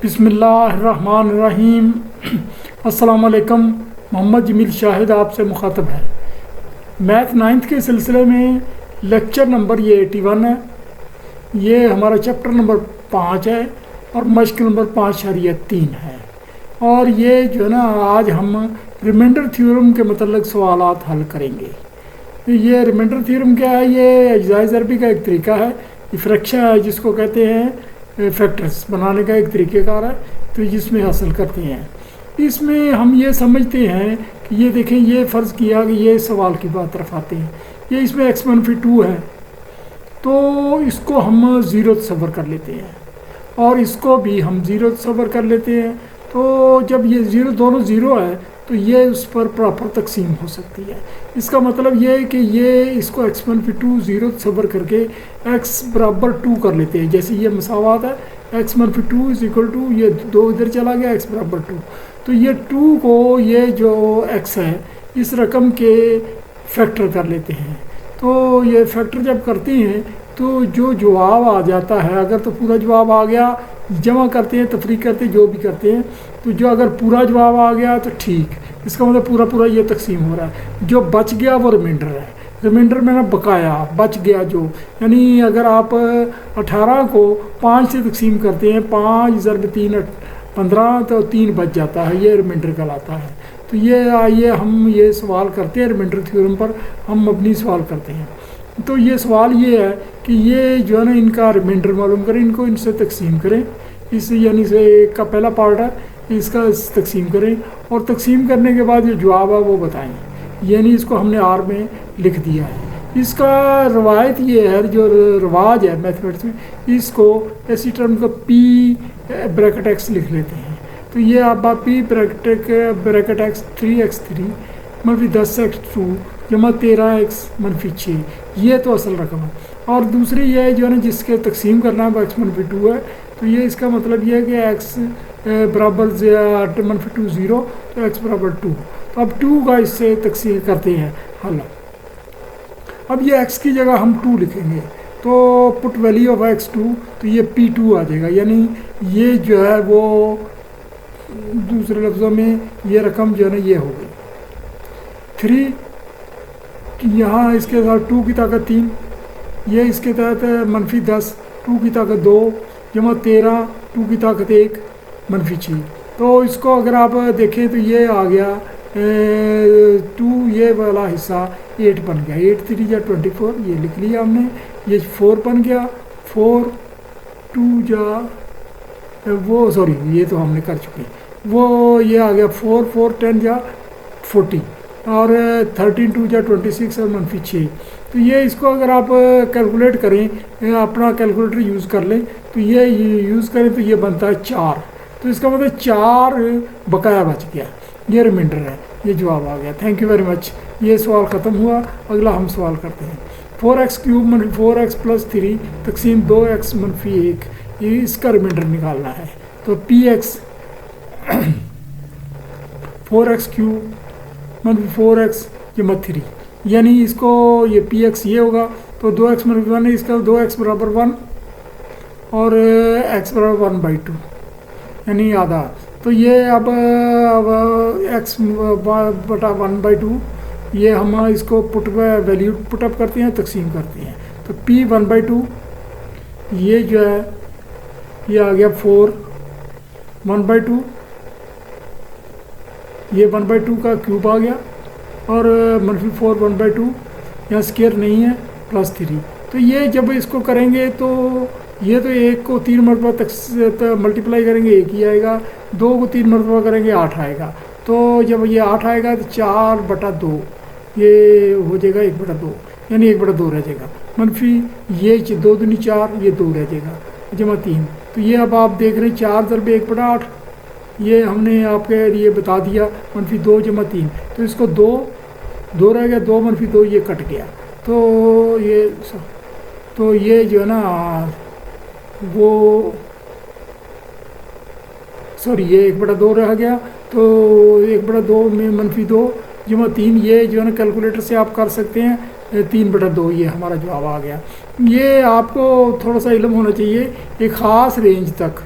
बिस्मिल्लाहिर्रहमानिर्रहीम। अस्सलाम वालेकुम। मोहम्मद जमील शाहिद आपसे मुखातब है। मैथ नाइन्थ के सिलसिले में लेक्चर नंबर ये 81 है। ये हमारा चैप्टर नंबर 5 है और मश्क नंबर 5.3 है। और ये जो है ना, आज हम रिमाइंडर थ्योरम के मतलब सवालात हल करेंगे। ये रिमाइंडर थ्योरम क्या है? ये अज्जाए ज़रबी का एक तरीका है, फ्रैक्शन है जिसको कहते हैं, फैक्टर्स बनाने का एक तरीक़ेकार है, तो जिसमें हासिल करते हैं। इसमें हम ये समझते हैं कि ये देखें, ये फ़र्ज़ किया कि ये सवाल की बात तरफ आते हैं। ये इसमें x-2 है, तो इसको हम ज़ीरो तस्वर कर लेते हैं और इसको भी हम ज़ीरो तस्वर कर लेते हैं। तो जब ये ज़ीरो दोनों ज़ीरो है तो ये उस पर प्रॉपर तकसीम हो सकती है। इसका मतलब ये है कि ये इसको x-2 ज़ीरो तस्वर करके x बराबर 2 कर लेते हैं। जैसे ये मसावात है, x-2 इज़ इक्वल टू, ये 2 इधर चला गया, x बराबर 2। तो ये 2 को, ये जो x है, इस रकम के फैक्टर कर लेते हैं। तो ये फैक्टर जब करते हैं तो जो जवाब आ जाता है, अगर तो पूरा जवाब आ गया, जमा करते हैं, तफरीक करते हैं, जो भी करते हैं, तो जो अगर पूरा जवाब आ गया तो ठीक, इसका मतलब पूरा पूरा ये तकसीम हो रहा है। जो बच गया वो रिमाइंडर है। रिमाइंडर में ना बकाया बच गया जो, यानी अगर आप 18 को 5 से तकसीम करते हैं, 5 ज़रब 3 15, तो 3 बच जाता है, ये रिमाइंडर कहलाता है। तो ये आइए हम ये सवाल करते हैं, रिमाइंडर थ्योरम पर हम अपनी सवाल करते हैं। तो ये सवाल ये है कि ये जो है ना, इनका रिमाइंडर मालूम करें, इनको इनसे तकसीम करें। इस यानी से एक का पहला पार्ट है, इसका तकसीम करें और तकसीम करने के बाद जो जवाब है वो बताएं। यानी इसको हमने आर में लिख दिया है। इसका रवायत ये है, जो रवाज है मैथमेटिक्स में, इसको ऐसी टर्म को पी ब्रैकेट एक्स लिख लेते हैं। तो ये आप पी ब्रैकेट एक्स 3x3 मनफी 10x2 जमा 13x मनफी 6, ये तो असल रकम है। और दूसरी ये है जो है ना, जिसके तकसीम करना है वो x-2 है। तो ये इसका मतलब ये है कि x बराबर -2 0, तो x बराबर 2। तो अब 2 का इससे तकसीम करते हैं हल। अब ये x की जगह हम 2 लिखेंगे, तो पुट वैल्यू ऑफ x2, तो ये p2 आ जाएगा। यानी ये जो है वो दूसरे लफ्ज़ों में ये रकम जो है ना, ये हो गई 3, यहाँ इसके साथ 2 की ताकत 3, ये इसके तहत मनफी 10, 2 की ताकत 2 जमा 13, 2 की ताकत 1 मनफी 6। तो इसको अगर आप देखें तो ये आ गया 2, ये वाला हिस्सा 8 बन गया, 8 3 जा 24, ये लिख लिया हमने। ये 4 बन गया, 4 2 जा वो, सॉरी ये तो हमने कर चुके, वो ये आ गया 4 4 10 जा 40 और 13 2 जा 26 और मनफी 6। तो ये इसको अगर आप कैलकुलेट करें, अपना कैलकुलेटर यूज़ कर लें, तो ये यूज़ करें तो ये बनता है 4। तो इसका मतलब 4 बकाया बच गया, ये रिमाइंडर है, ये जवाब आ गया। Thank you very much. ये सवाल ख़त्म हुआ। अगला हम सवाल करते हैं। 4x³ मनफी 4x + 3 तकसीम 2x मनफी 1, ये इसका रिमाइंडर निकालना है। तो px 4x³ मनफी 4x जमा 3, यानी इसको ये px ये होगा, तो 2x मनफी 1 है, इसका 2x बराबर 1 और x बराबर 1/2, यानी आधा। तो ये अब x बटा 1/2, ये हम इसको वैल्यू पुटअप करते हैं, तकसीम करते हैं। तो p 1/2, ये जो है ये आ गया 4 1/2, ये 1/2 का क्यूब आ गया और मनफी 4 1/2, यहाँ स्केयर नहीं है, +3। तो ये जब इसको करेंगे तो ये तो 1 को 3 मरतबा तक मल्टीप्लाई करेंगे 1 ही आएगा, 2 को 3 मरतबा करेंगे 8 आएगा। तो जब ये 8 आएगा तो 4/2 ये हो जाएगा 1/2, यानी 1/2 रह जाएगा। मनफी ये 2 दूनी 4, ये 2 रह जाएगा जमा 3। तो ये अब आप देख रहे हैं 4 ज़रब 1/8, ये हमने आपके लिए बता दिया, मनफी 2 जमा 3। तो इसको 2 रह गया, 2 मनफी 2 ये कट गया। तो ये जो है ना, वो सॉरी ये 1/2 रह गया। तो 1/2 में मनफी 2 जमा 3, ये जो है ना कैलकुलेटर से आप कर सकते हैं, 3/2, ये हमारा जवाब आ गया। ये आपको थोड़ा सा इल्म होना चाहिए, एक ख़ास रेंज तक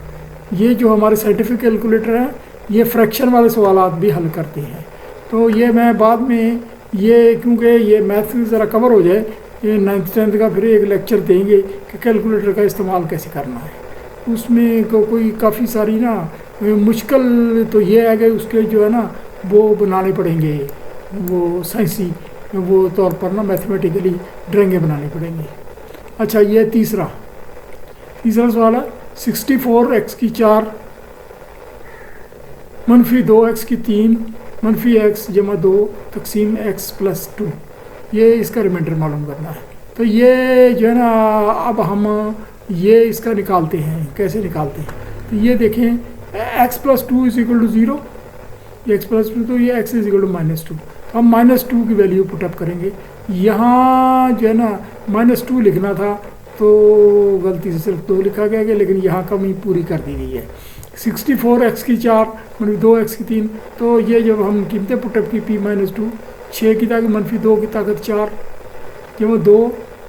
ये जो हमारे साइंटिफिक कैलकुलेटर हैं ये फ्रैक्शन वाले सवालात भी हल करते हैं। तो ये मैं बाद में ये, क्योंकि ये मैथ ज़रा कवर हो जाए, ये 9th-10th का फिर एक लेक्चर देंगे कि कैलकुलेटर का इस्तेमाल कैसे करना है। उसमें कोई काफ़ी सारी ना मुश्किल तो ये है कि उसके जो है ना वो बनाने पड़ेंगे, वो साइंसी वो तौर पर ना मैथमेटिकली ड्राइंगें बनानी पड़ेंगी। अच्छा, ये तीसरा सवाल है 64x की 4 मनफी 2x की 3 मनफी x जमा 2 तकसीम x प्लस 2, ये इसका रिमाइंडर मालूम करना है। तो ये जो है ना अब हम ये इसका निकालते हैं। कैसे निकालते हैं? तो ये देखें, x plus 2 is equal to 0, x plus 2, तो ये x इज इक्वल टू -2। तो हम -2 की वैल्यू पुटअप करेंगे। यहाँ जो है ना -2 लिखना था तो गलती से सिर्फ 2 लिखा गया है, लेकिन यहाँ कमी पूरी कर दी गई है। 64x की 4 मनफी 2x की 3, तो ये जब हम कीमतें पुटअप की p-2 6 की ताकत मनफी 2 की ताकत 4 जब 2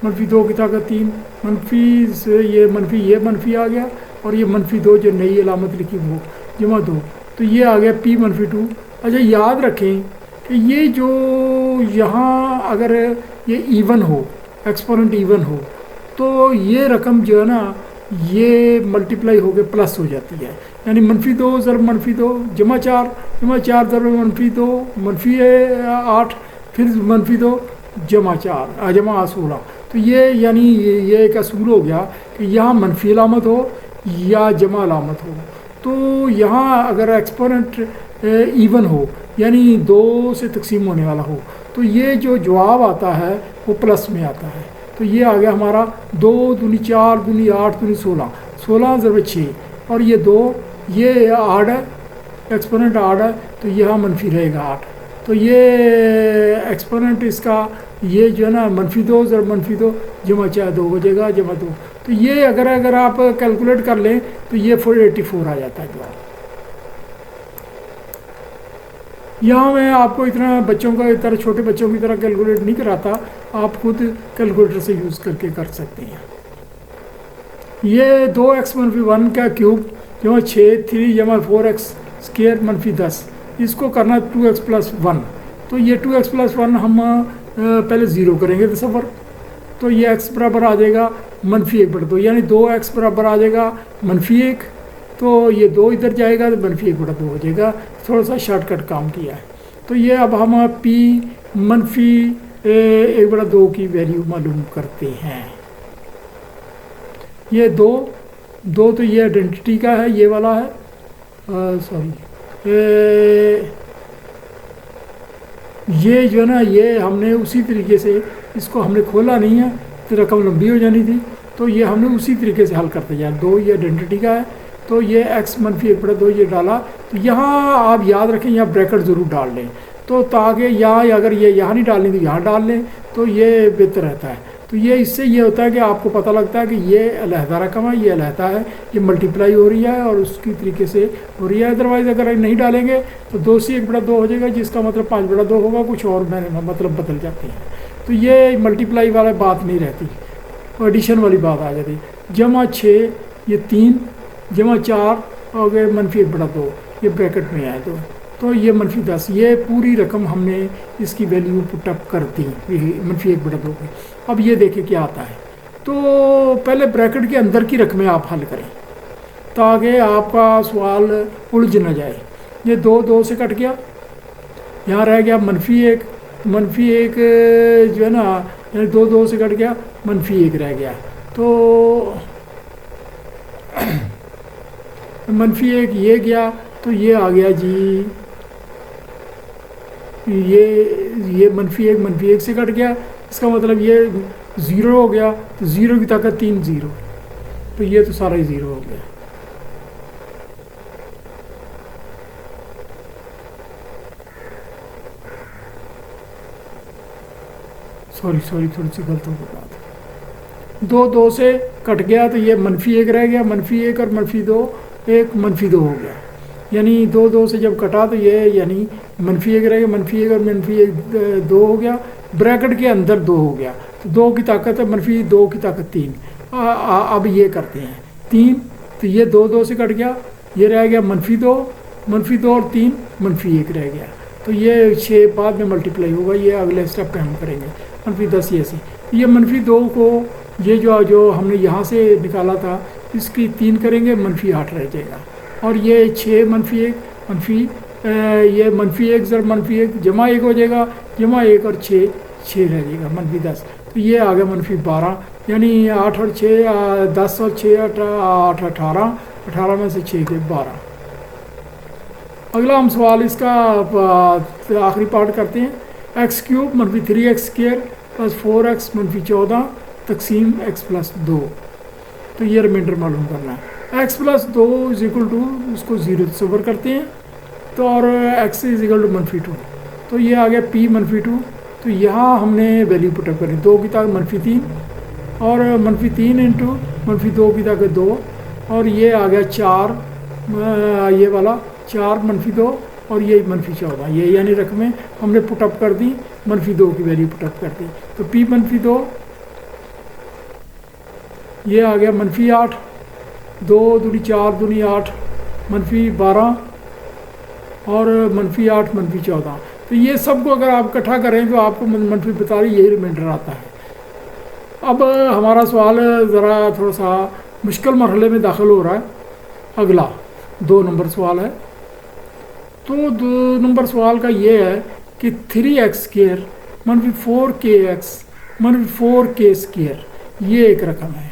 मनफी 2 की ताकत 3 मनफी से ये मनफी आ गया, और ये मनफी 2 जो नई अलामत लिखी वो जमा 2, तो ये आ गया p-2। अच्छा, याद रखें कि ये जो यहाँ अगर ये इवन हो, एक्सपोनेंट इवन हो, तो ये रकम जो है ना ये मल्टीप्लाई होकर प्लस हो जाती है। यानी मनफी 2 ज़रब मनफी 2 जमा 4 ज़रब मनफी 2 मनफी 8 फिर मनफी 2 जमा 4 जमा 16। तो ये यानी ये एक असूल हो गया कि यहाँ मनफी अलामत हो या जमा अलामत हो। तो यहाँ अगर एक्सपोनेंट इवन हो यानी 2 से तकसीम होने वाला हो, तो ये जो जवाब आता है वो प्लस में आता है। तो ये आ गया हमारा 2 दूनी 4 दूनी 8 दूनी 16, 16 ज़रब 6, और ये 2 ये 8 है, एक्सपोनेंट 8 है, तो यहाँ मनफी रहेगा 8। तो ये एक्सपोनेंट इसका ये जो है ना मनफी 2 ज़रब मनफी 2 जमा 4 2 हो जाएगा जमा 2। तो ये अगर आप कैलकुलेट कर लें तो ये 484 आ जाता है जवाब। यहाँ मैं आपको इतना बच्चों का तरह छोटे बच्चों की तरह कैलकुलेट नहीं कराता, आप खुद कैलकुलेटर से यूज़ करके कर सकते हैं। ये 2x मनफी 1 का क्यूब जमा 6 3 जमा 4x स्क्वायर मनफी 10, इसको करना 2x प्लस 1। तो ये 2x प्लस 1 हम पहले ज़ीरो करेंगे तसव्वुर, तो ये x बराबर आ जाएगा मनफी 1/2, यानी 2x बराबर आ जाएगा मनफी 1। तो ये 2 इधर जाएगा तो मनफी 1/2 हो जाएगा। थोड़ा सा शॉर्टकट काम किया है। तो ये अब हम p मनफी 1/2 की वैल्यू मालूम करते हैं। ये 2 तो ये आइडेंटिटी का है, ये वाला है, सॉरी ये जो है ना ये हमने उसी तरीके से इसको हमने खोला नहीं है तो रकम लंबी हो जानी थी, तो ये हमने उसी तरीके से हल करते जाए। 2 ये आइडेंटिटी का है, तो ये x मनफी 1/2 ये डाला। तो यहाँ आप याद रखें, यहाँ ब्रैकेट ज़रूर डाल लें, तो ताकि यहाँ अगर ये यहाँ नहीं डालनी तो यहाँ डाल लें, तो ये बेहतर रहता है। तो ये इससे ये होता है कि आपको पता लगता है कि ये अलहदा रकम है, ये अलहदा है, ये मल्टीप्लाई हो रही है और उसकी तरीके से हो रही है। अदरवाइज़ अगर नहीं डालेंगे तो 2 से 1/2 हो जाएगा, जिसका मतलब 5/2 होगा, कुछ और मैंने मतलब बदल जाते हैं। तो ये मल्टीप्लाई वाला बात नहीं रहती, एडिशन वाली बात आ जाती। जमा 6 ये 3 जमा 4 और गए मनफी 1/2, ये ब्रैकेट में आए तो ये मनफी 10। ये पूरी रकम हमने इसकी वैल्यू पुटअप कर दी मनफी 1/2 की। अब ये देखें क्या आता है। तो पहले ब्रैकेट के अंदर की रकमें आप हल करें ताकि आपका सवाल उलझ न जाए। ये 2 से कट गया, यहाँ रह गया मनफी 1 जो है ना, यानी 2 से कट गया, मनफी 1 रह गया। तो मनफी 1 ये गया, तो ये आ गया जी, ये मनफी 1 से कट गया, इसका मतलब ये 0 हो गया। तो 0 की ताकत 3 0, तो ये तो सारा ही 0 हो गया। सॉरी थोड़ी सी गलत हो गई बात। 2 से कट गया, तो ये मनफी 1 रह गया, मनफी 1 और मनफी 2 एक मनफी 2 हो गया। यानी 2 से जब कटा तो ये यानी मनफी 1 रह गया, मनफी 1 और मनफी 1 2 हो गया, ब्रैकेट के अंदर 2 हो गया। तो 2 की ताकत है, मनफी 2 की ताकत 3। अब ये करते हैं 3, तो ये 2 से कट गया, ये रह गया -2, -2 और 3 -1 रह गया। तो ये 6 बाद में मल्टीप्लाई होगा, ये अगले स्टेप पे हम करेंगे। -10 ये ऐसे, ये -2 को ये जो हमने यहाँ से निकाला था इसकी 3 करेंगे, -8 रह जाएगा। और ये 6 -1 ये -1 ज़र -1 जमा 1 हो जाएगा, जमा 1 और 6 रह जाएगा, -10। तो ये आ गया -12, यानी 8 और 6 10 और 6 8 18, 18 में से 6 के 12। अगला हम सवाल इसका आखिरी पार्ट करते हैं। x³ -3x² + 4x -14 तकसीम x+2। तो ये रिमाइंडर मालूम करना है। x+2 = उसको 0 तस्वर करते हैं, तो और x = -2। तो ये आ गया p -2। तो यहाँ हमने वैल्यू पुटअप करी, 2 की ताकत -3 और -3 इंटू -2 की ताकत 2, और ये आ गया 4, ये वाला 4 -2 और ये -14। ये यानी रकमें हमने पुटअप कर दी, -2 की वैल्यू पुटअप कर दी। तो p -2 ये आ गया -8, 2 दूनी 4 दूनी 8, -12 और -8 -14। तो ये सब को अगर आप इकट्ठा करें तो आपको -42 यही रिमाइंडर आता है। अब हमारा सवाल ज़रा थोड़ा सा मुश्किल मरहले में दाखिल हो रहा है। अगला 2 नंबर सवाल है। तो 2 नंबर सवाल का ये है कि 3x² -4kx -4k² ये एक रकम है।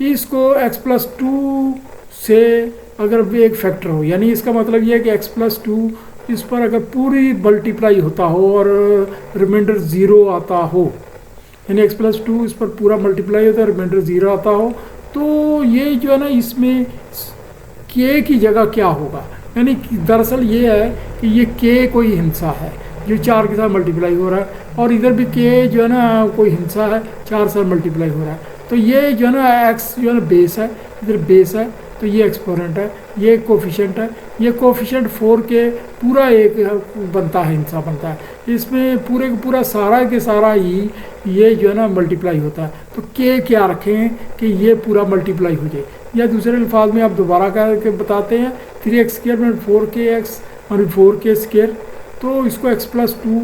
इसको x+2 से अगर एक फैक्टर हो, यानी इसका मतलब ये है कि x+2 इस पर अगर पूरी मल्टीप्लाई होता हो और रिमाइंडर 0 आता हो, यानी x+2 इस पर पूरा मल्टीप्लाई होता है, रिमाइंडर 0 आता हो, तो ये जो है ना इसमें k की जगह क्या होगा। यानी दरअसल ये है कि ये k कोई हिंसा है जो 4 के साथ मल्टीप्लाई हो रहा है, और इधर भी k जो है ना कोई हिंसा है 4 से मल्टीप्लाई हो रहा है। तो ये जो है ना x जो है ना बेस है, इधर बेस है, तो ये एक्सपोनेंट है, ये कोफिशिएंट है। ये कोफिशिएंट 4k पूरा एक बनता है, हिंसा बनता है। इसमें पूरे का पूरा सारा के सारा ही ये जो है ना मल्टीप्लाई होता है। तो k क्या रखें कि ये पूरा मल्टीप्लाई हो जाए, या दूसरे अल्फाज में आप दोबारा करके बताते हैं 3x² में 4kx और 4k²। तो इसको x+2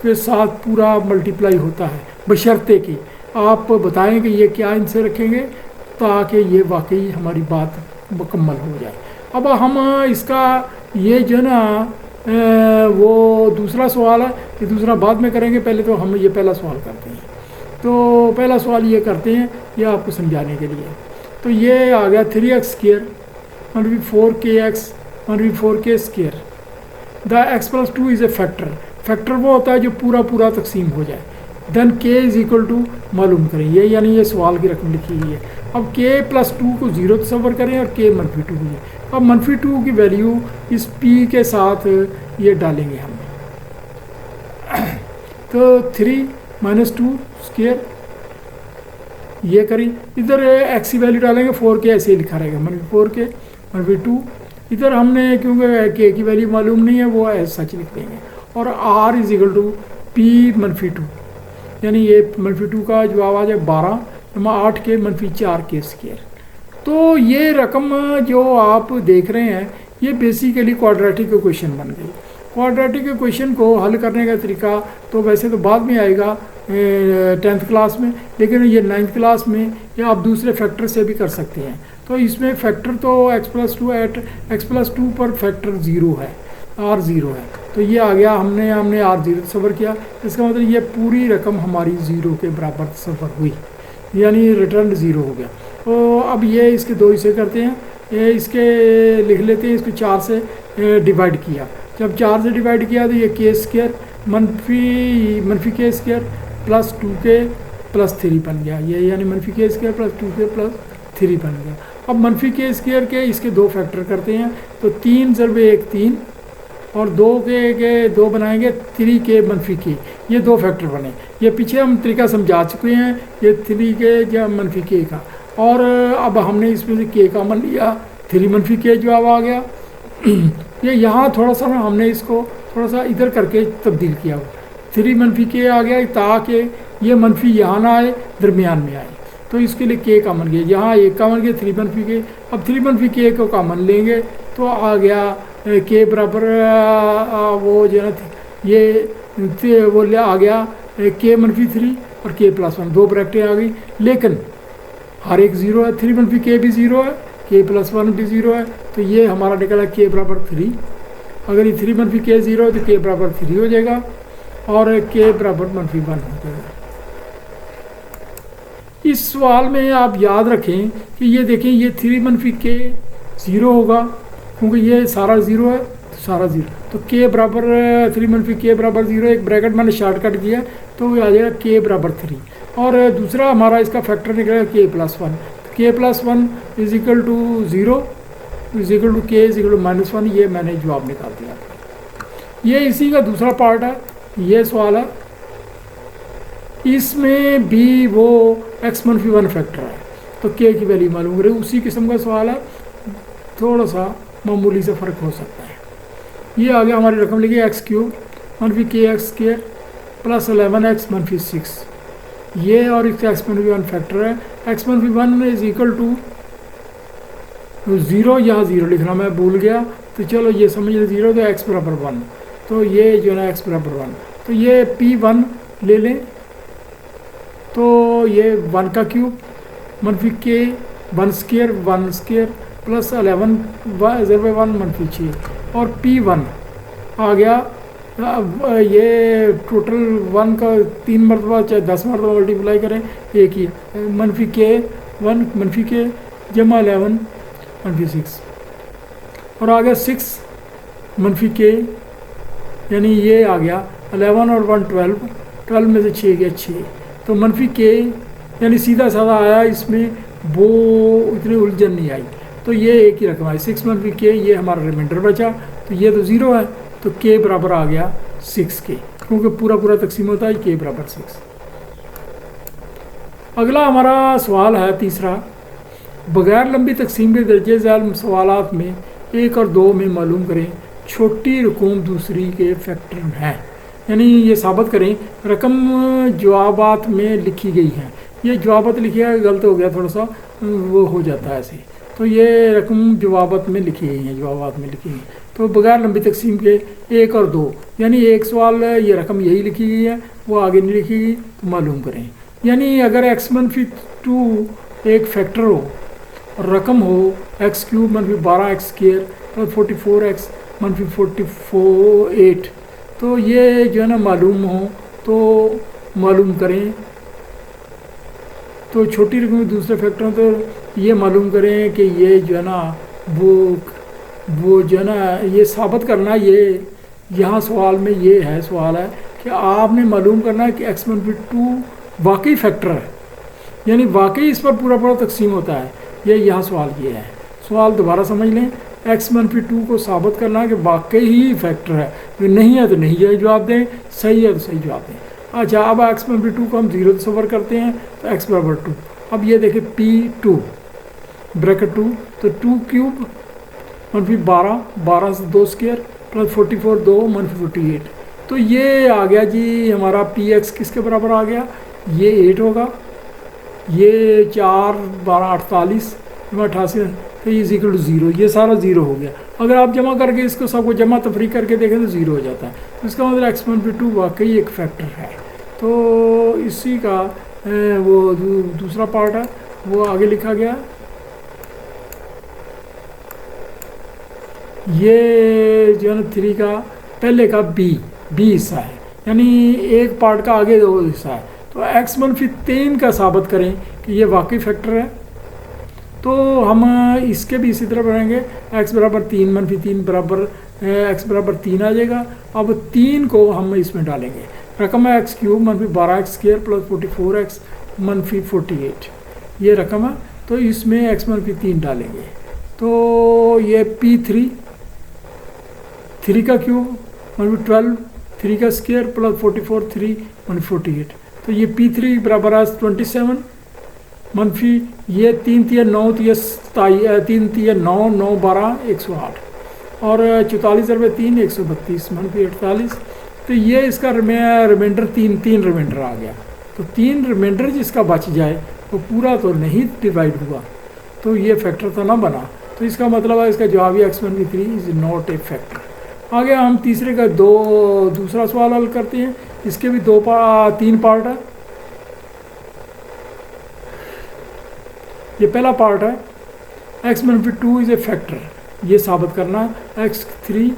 के साथ पूरा मल्टीप्लाई होता है, बशर्ते कि आप बताएं कि ये क्या इनसे रखेंगे ताकि ये वाकई हमारी बात मुकम्मल हो जाए। अब हम इसका ये जो ना वो दूसरा सवाल है, ये दूसरा बाद में करेंगे, पहले तो हम ये पहला सवाल करते हैं। तो पहला सवाल ये करते हैं, ये आपको समझाने के लिए। तो ये आ गया 3x² -4kx -4k²। The x+2 is a factor. Factor वो होता है जो पूरा पूरा तकसीम हो जाए। देन k = मालूम करें, ये यानी ये सवाल की रकम लिखी हुई है। अब k+2 को 0 तस्वर करें और k -2 हुई। अब -2 की वैल्यू इस p के साथ ये डालेंगे हम। तो 3 -2² ये करी, इधर x की वैल्यू डालेंगे, 4k ऐसे ही लिखा रहेगा, -4k -2। इधर हमने क्योंकि k की वैल्यू मालूम नहीं है वो ऐसा सच लिख देंगे। और r = p -2, यानी ये -2 का जवाब आ जाए 12 8k -4k²। तो ये रकम जो आप देख रहे हैं ये बेसिकली क्वाड्रेटिक इक्वेशन बन गई। क्वाड्रेटिक इक्वेशन को हल करने का तरीका तो वैसे तो बाद में आएगा 10th क्लास में, लेकिन ये 9th क्लास में या आप दूसरे फैक्टर से भी कर सकते हैं। तो इसमें फैक्टर तो x+2 पर फैक्टर 0 है, r 0 है। तो ये आ गया, हमने r 0 तस्वर किया, इसका मतलब ये पूरी रकम हमारी 0 के बराबर तस्वर हुई, यानी रिटर्न 0 हो गया। तो अब ये इसके 2 हिस्से करते हैं, ये इसके लिख लेते हैं, इसको 4 से डिवाइड किया। जब 4 से डिवाइड किया तो ये k² -k² + 2k + 3 बन गया, ये यानी -k² + 2k + 3 बन गया। अब -k² के इसके 2 फैक्टर करते हैं, तो 3 × 1 3 और 2 के 2 बनाएंगे, 3k -k, ये 2 फैक्टर बने। ये पीछे हम तरीका समझा चुके हैं, ये 3k या -k का। और अब हमने इसमें से k का मन लिया, 3 -k जवाब आ गया। ये यहाँ थोड़ा सा ना हमने इसको थोड़ा सा इधर करके तब्दील किया, 3 -k आ गया ताकि ये मनफी यहाँ ना आए, दरमियान में आए। तो इसके लिए के कॉमन गया, यहाँ एक कॉमन गया 3 मनफी के। अब 3 मनफी के को कॉमन लेंगे तो आ गया के बराबर वो जो है ये वो ले आ गया के मनफी 3 और के प्लस 1, 2 ब्रैकेटें आ गई, लेकिन हर एक ज़ीरो है। 3 मनफी के भी ज़ीरो है, के प्लस 1 भी ज़ीरो है, तो ये हमारा निकला के बराबर 3। अगर ये 3 मनफी के ज़ीरो है तो के बराबर 3 हो जाएगा और के बराबर मनफी 1 हो जाएगा। इस सवाल में आप याद रखें कि ये देखें ये 3 मनफी के ज़ीरो होगा, क्योंकि ये सारा ज़ीरो है तो सारा ज़ीरो, तो के बराबर 3 मनफी के बराबर 0, एक ब्रैकेट मैंने शॉर्टकट किया तो आ जाएगा के बराबर 3। और दूसरा हमारा इसका फैक्टर निकलेगा के plus 1, k plus 1 is equal to 0 is equal to k is equal to -1। ये मैंने जवाब निकाल दिया। ये इसी का दूसरा पार्ट है, ये सवाल है। इसमें भी वो x मनफी 1 फैक्टर है, तो के की वैल्यू मालूम करें। उसी किस्म का सवाल है, थोड़ा सा मामूली से फ़र्क हो सकता है। ये आ गया हमारी रकम लिखी x³ मनफी के एक्स स्क्र प्लस 11x मनफी 6। ये और इसका x मनफी 1 फैक्टर है। x मनफी 1 इज इक्वल टू 0, यहाँ 0 लिखना मैं भूल गया, तो चलो ये समझ लें 0, तो x बराबर 1, तो ये जो है x बराबर 1, तो ये p1 ले लें, तो ये 1 का क्यूब मनफी के 1 स्क्र प्लस 11 1 मनफी 6 और p1 आ गया। ये टोटल 1 का 3 मरतबा चाहे 10 मरतबा मल्टीप्लाई करें एक ही मनफी के 1 मनफी के जमा 11 मनफी 6 और आ गया 6 मनफी के, यानी ये आ गया 11 और 1 12 में से 6 गया 6, तो मनफी के यानी सीधा साधा आया, इसमें वो इतनी उलझन नहीं आई। तो ये एक ही रकम है 6 मनफी के, ये हमारा रिमाइंडर बचा, तो ये तो 0 है, तो के बराबर आ गया 6 के, क्योंकि पूरा पूरा तकसीम होता है के बराबर 6। अगला हमारा सवाल है तीसरा, बगैर लंबी तकसीम के दर्जे झेल सवालात में 1 और 2 में मालूम करें छोटी रकूम दूसरी के फैक्टर हैं। यानी ये साबित करें रकम जवाबात में लिखी गई है। ये जवाबात लिखी है, गलत हो गया थोड़ा सा, वो हो जाता है ऐसे, तो ये रकम जवाबात में लिखी गई हैं, जवाबात में लिखी हैं। तो बगैर लंबी तकसीम के 1 और 2, यानी एक सवाल ये रकम यही लिखी गई है, वो आगे नहीं लिखी गई, तो मालूम करें। यानी अगर x मनफी 2 एक फैक्टर हो और रकम हो x³ मनफी 12x स्क्र प्लस 44x मनफी 48, तो ये जो है ना मालूम हो तो मालूम करें। तो छोटी रकम दूसरे फैक्टर, तो ये मालूम करें कि ये जो है ना वो जो है ना ये साबित करना, ये यहाँ सवाल में ये है, सवाल है कि आपने मालूम करना है कि x मनफी 2 वाकई फैक्टर है, यानी वाकई इस पर पूरा पूरा तकसीम होता है। ये यहाँ सवाल ये है। सवाल दोबारा समझ लें, x मनफी 2 को साबित करना है कि वाकई ही फैक्टर है, तो नहीं है तो नहीं है जवाब दें, सही है तो सही जवाब दें। अच्छा, अब x मनफी 2 को हम 0 तस्वर करते हैं, तो x बराबर 2। अब ये देखें p2 ब्रैकेट 2, तो 2 क्यूब मनफी 12 से 2 स्क्र प्लस 44 2 मनफी 48, तो ये आ गया जी हमारा px किसके बराबर आ गया, ये 8 होगा, ये 4 12 48 88, तो ये इज इक्वल टू 0, ये सारा 0 हो गया। अगर आप जमा करके इसको सबको जमा तफरी करके देखें तो 0 हो जाता है, तो इसका मतलब x मनफी 2 वाकई एक फैक्टर है। तो इसी का वो दूसरा पार्ट है, वो आगे लिखा गया। ये जो है ना 3 का पहले का बी हिस्सा है, यानी एक पार्ट का आगे 2 हिस्सा है। तो x मनफी 3 का साबित करें कि ये वाकई फैक्टर है, तो हम इसके भी इसी तरह बढ़ेंगे। x बराबर 3 मनफी 3 बराबर x बराबर 3 आ जाएगा। अब 3 को हम इसमें डालेंगे, रकम है x³ मनफी 12x स्क्र प्लस 44x मनफी 48, ये रकम है, तो इसमें x मनफी 3 डालेंगे, तो ये p3 3 का क्यूब मनफी 12 3 का स्क्र प्लस 44 3 मनफी 48, तो ये p3 बराबर है 27 मनफी ये 3 3 9 3 3 9 9 12 108 और 44 रुपये 3 132 मनफी 48, तो ये इसका रिमाइंडर 3 रिमाइंडर आ गया। तो 3 रिमाइंडर जिसका बच जाए वो पूरा तो नहीं डिवाइड हुआ, तो ये फैक्टर तो ना बना। तो इसका मतलब है इसका जवाब ही x1v3 is not a factor. आगे हम तीसरे का दूसरा सवाल हल करते हैं। इसके भी तीन पार्ट है। ये पहला पार्ट है x-2 इज ए फैक्टर, ये साबित करना x3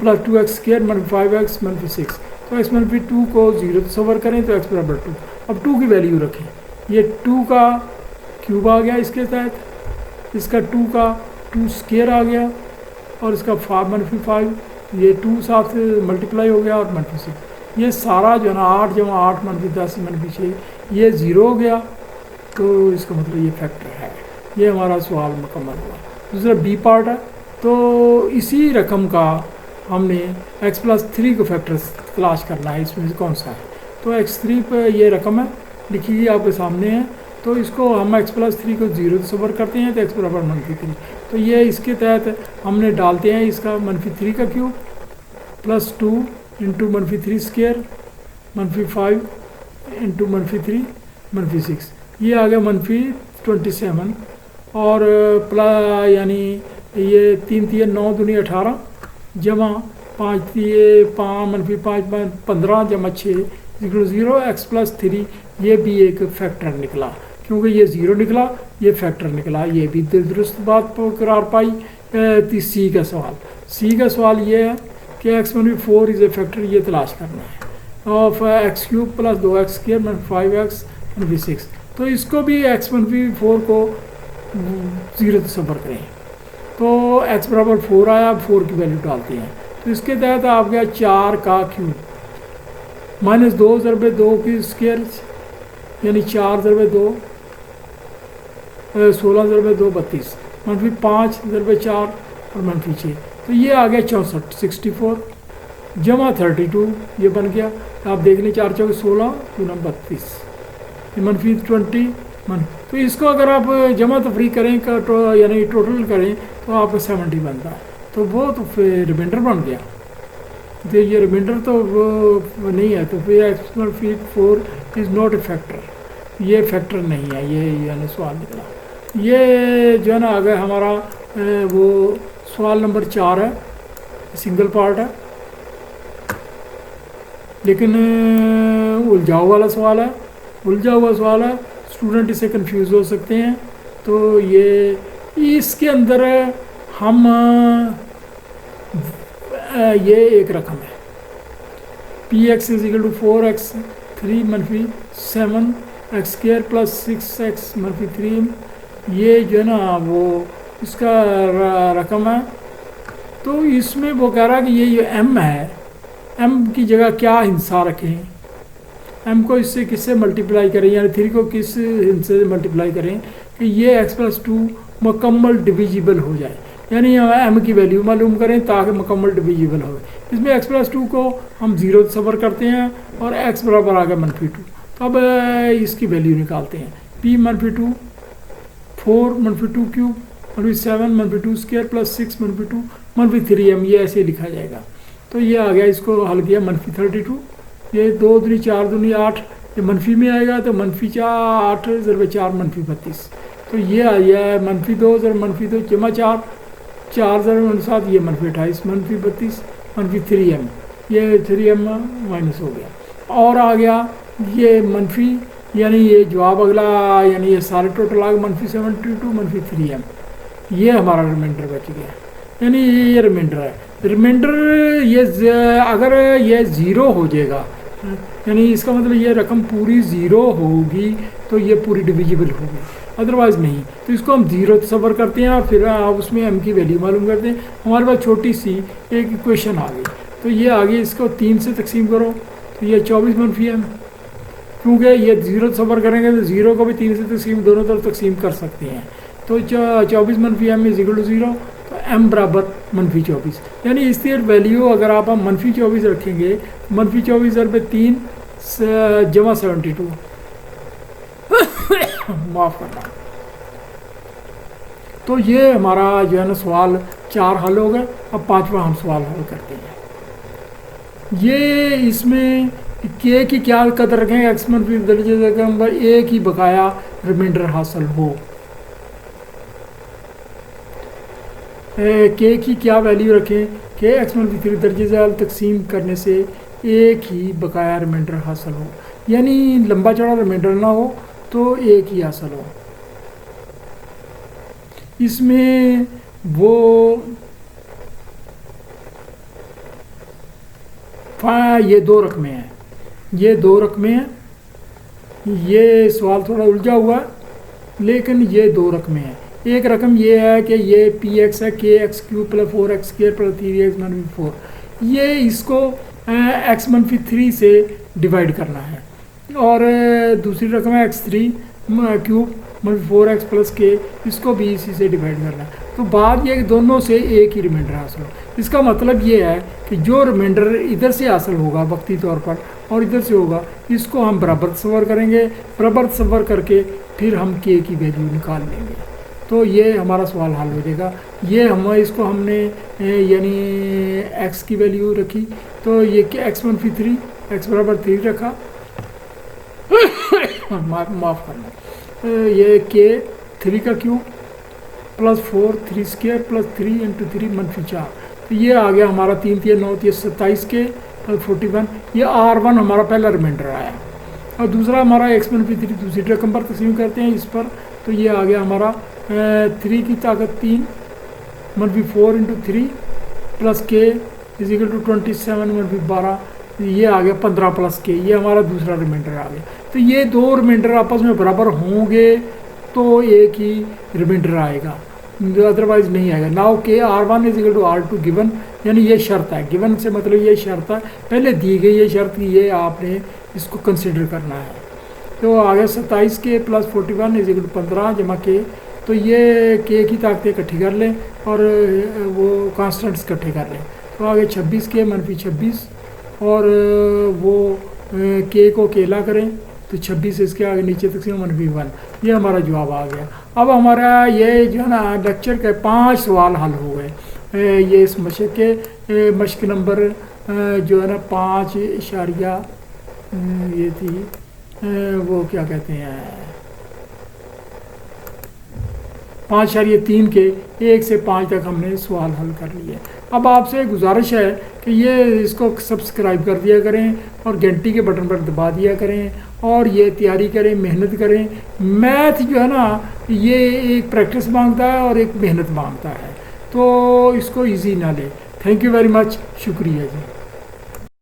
प्लस 2x² -5x -6। तो x-2 को 0 तस्वर करें तो x बराबर 2। अब 2 की वैल्यू रखें, ये 2 का क्यूब आ गया इसके तहत, इसका 2 का 2 स्क्वायर आ गया, और इसका -5, ये 2 साथ मल्टीप्लाई हो गया, और -6। ये सारा जो है ना 8 जमा 8 -10 -6 ये 0 हो गया। तो इसका मतलब ये फैक्टर है। ये हमारा सवाल मुकम्मल हुआ। दूसरा बी पार्ट है। तो इसी रकम का हमने x+3 को फैक्टर तलाश करना है, इसमें से कौन सा है। तो x3 पर ये रकम है, लिखी हुई आपके सामने है। तो इसको हम x+3 को 0 तस्वर करते हैं, तो x बराबर -3। तो ये इसके तहत हमने डालते हैं इसका -3 का क्यूब +2 इंटू -3 स्क्वायर -5 इंटू -3 -6, ये आ गया -27, और प्लस यानी ये 3 3 9 दूनी 18 जमा 5 -5 15 जमा 6 0 x+3, ये भी एक फैक्टर निकला, क्योंकि ये 0 निकला, ये फैक्टर निकला। ये भी दुरुस्त बात करार पाई। सी का सवाल ये है कि x-4 इज ए फैक्टर, ये तलाश करना है ऑफ x³ + 2x² -5x -6। तो इसको भी x-4 को 0 तस्वर करें, तो x बराबर 4 आया। 4 की वैल्यू डालते हैं, तो इसके तहत आप गया 4 का क्यूब -2 ज़रबे 2 की स्क्वायर, यानी 4 ज़रबे 2 16 ज़रबे 2 32 -5 ज़रबे 4 और -6। तो ये आ गया 64 64 जमा 32, ये बन गया। आप देख लें 4 4 16 गुना 32, ये -20 तो इसको अगर आप जमा तफरी करें यानी टोटल करें तो आपको 70 बनता है। तो वो तो फिर रिमाइंडर बन गया। तो ये रिमाइंडर तो वो नहीं है, तो फिर x-4 is not a factor, ये फैक्टर नहीं है। ये यानी सवाल निकला। ये जो है ना आगे हमारा वो सवाल नंबर 4 है, सिंगल पार्ट है, लेकिन उलझाव वाला सवाल है। उलझा हुआ सवाल है, स्टूडेंट इससे कंफ्यूज हो सकते हैं। तो ये इसके अंदर हम ये एक रकम है px = 4x3 - 7 x² + 6x - 3, ये जो है ना वो इसका रकम है। तो इसमें वो कह रहा है कि ये जो m है, m की जगह क्या हिस्सा रखें, m को इससे किससे मल्टीप्लाई करें, यानी 3 को किस हिस्से से मल्टीप्लाई करें कि ये x+2 मुकम्मल डिविजिबल हो जाए, यानी m की वैल्यू मालूम करें ताकि मुकम्मल डिविजिबल हो। इसमें x+2 को हम 0 तस्वर करते हैं, और x बराबर आ गया -2। तो अब इसकी वैल्यू निकालते हैं। p -2 4 -2 क्यूब -7 -2 स्क्वायर + 6 -2 -3m, ये ऐसे लिखा जाएगा। तो ये आ गया, इसको हल किया -32, ये 2 दूनी 4 दूनी 8, ये मनफी में आएगा तो -8 ज़रबे 4 -32। तो ये आ गया -2 ज़रबे -2 जमा 4 4 ज़रबे 7, ये -28 -32 -3m, ये 3m माइनस हो गया। और आ गया ये मनफी, यानी ये जवाब अगला, यानी ये सारे टोटल आ गए -72 -3m, ये हमारा रिमाइंडर बच गया। यानी ये रिमाइंडर है। रिमाइंडर ये अगर ये 0 हो जाएगा, यानी इसका मतलब ये रकम पूरी 0 होगी तो ये पूरी डिविजिबल होगी, अदरवाइज़ नहीं। तो इसको हम 0 तस्वर करते हैं, और फिर आप उसमें m की वैल्यू मालूम करते हैं। हमारे पास छोटी सी एक इक्वेशन आ गई। तो ये आगे इसको 3 से तकसीम करो, तो ये 24 -m, क्योंकि ये 0 तस्वर करेंगे तो 0 को भी 3 से तकसीम दोनों तरफ तकसीम कर सकते हैं। तो 24 -m = 0, तो m बराबर -24, यानी इसकी वैल्यू अगर आप हम -24 रखेंगे, -24 ज़रबे 3 जमा 72 माफ़ करना। तो ये हमारा जो है ना सवाल 4 हल हो गए। अब 5वां हम सवाल हल करते हैं। ये इसमें के की क्या कदर रखें, एक्स मनफी दर्जे नंबर ए की बकाया रिमाइंडर हासिल हो। के की क्या वैल्यू रखें, के एक्स मनफी 3 दर्जे ज़ैल तकसीम करने से एक ही बकाया रिमाइंडर हासिल हो, यानी लंबा चौड़ा रिमाइंडर ना हो तो एक ही हासिल हो। इसमें वो ये दो रकमें हैं, ये दो रकमें हैं, ये सवाल थोड़ा उलझा हुआ है लेकिन ये दो रकमें हैं। एक रकम ये है कि ये पी एक्स है, के x Q plus 4x square plus 3x मनफी 4, ये इसको एक्स मनफी 3 से डिवाइड करना है। और दूसरी रकम है x3 क्यूब मनफी 4x प्लस के, इसको भी इसी से डिवाइड करना है। तो बात ये दोनों से एक ही रिमाइंडर हासिल हो। इसका मतलब ये है कि जो रिमाइंडर इधर से हासिल होगा वक्ती तौर पर और इधर से होगा, इसको हम बराबर तस्वर करेंगे, बराबर तस्वर करके फिर हम के की वैल्यू निकाल लेंगे, तो ये हमारा सवाल हल हो जाएगा। ये इसको हमने यानी x की वैल्यू रखी, तो ये एक्स मनफी 3 x बराबर 3 रखा माफ़ करना, ये के 3 का cube plus 4 3 square plus 3 into 3 मनफी 4, तो ये आ गया हमारा 3 3 9 3 27 के प्लस 41। ये R1 हमारा पहला रिमाइंडर आया और दूसरा हमारा एक्स मनफी 3 दूसरी रकम पर तकसीम करते हैं इस पर, तो ये आ गया हमारा 3 की ताकत 3 मनफी 4 इंटू 3 प्लस के इजिकल टू 27 मनफी 12, ये आ गया 15 प्लस के, ये हमारा दूसरा रिमाइंडर आ गया। तो ये दो रिमाइंडर आपस में बराबर होंगे तो एक ही रिमाइंडर आएगा, अदरवाइज नहीं आएगा। नाउ के R1 is equal to R2 given, यानी ये शर्त है, गिवन से मतलब ये शर्त है, पहले दी गई ये शर्त, ये आपने इसको कंसिडर करना है। तो आ गया 27 के प्लस 41 इजिकल टू 15 जमा के, तो ये के की ताकतें इकट्ठी कर लें और वो कांस्टेंट्स इकट्ठे कर लें, तो आगे 26 के मनफी 26 और वो के को केला करें तो 26 इसके आगे नीचे तक से मनफी 1, ये हमारा जवाब आ गया। अब हमारा ये जो है ना लेक्चर के 5 सवाल हल हो गए। ये इस मशक के मशक नंबर जो है ना 5 इशारिया ये थी वो क्या कहते हैं 5.3 के 1 से 5 तक हमने सवाल हल कर लिए। अब आपसे गुजारिश है कि ये इसको सब्सक्राइब कर दिया करें और घंटी के बटन पर दबा दिया करें और ये तैयारी करें, मेहनत करें। मैथ जो है ना ये एक प्रैक्टिस मांगता है और एक मेहनत मांगता है, तो इसको इजी ना लें। थैंक यू वेरी मच, शुक्रिया जी।